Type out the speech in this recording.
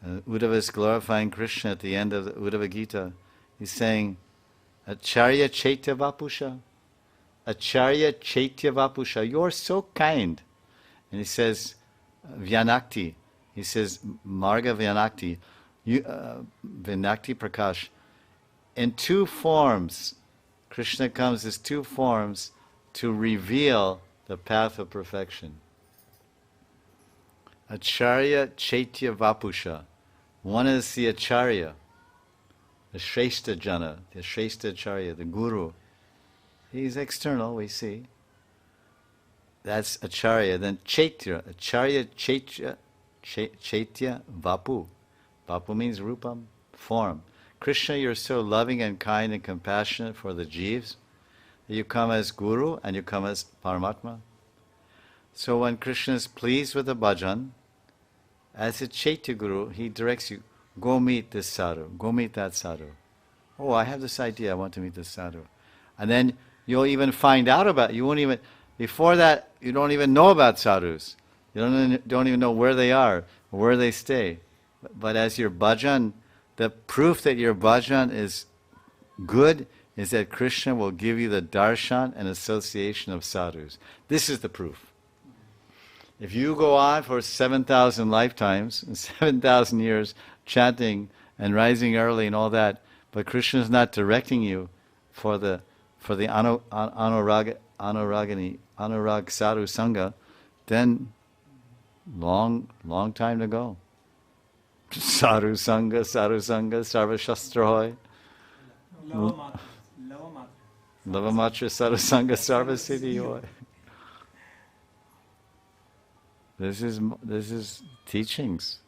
Uddhava is glorifying Krishna at the end of the Uddhava Gita. He's saying, Acharya Chaitya Vapusha. Acharya Chaitya Vapusha. You're so kind. And he says, Vyanakti. He says, Marga Vyanakti. Vyanakti Prakash. In two forms, Krishna comes as two forms to reveal the path of perfection. Acharya Chaitya Vapusha. One is the Acharya, the Shrestha Jana, the Shrestha Acharya, the Guru. He's external, we see. That's Acharya. Then Chaitya, Acharya Chaitya, Chaitya Vapu. Vapu means Rupam, form. Krishna, you're so loving and kind and compassionate for the Jeeves that you come as Guru and you come as Paramatma. So when Krishna is pleased with the bhajan, as a Chaitya Guru, he directs you, go meet this sadhu, go meet that sadhu. Oh, I have this idea, I want to meet this sadhu. And then you'll even find out about it. You won't even, before that, you don't even know about sadhus. You don't even know where they are, or where they stay. But as your bhajan, the proof that your bhajan is good is that Krishna will give you the darshan and association of sadhus. This is the proof. If you go on for 7,000 lifetimes, 7,000 years chanting and rising early and all that, but Krishna is not directing you for the anurag sadhu sangha, then long time to go. Sadhu sangha, sarva shastra hoy. Lava matra sadhu sangha, sarva siddhi hoy. This is teachings.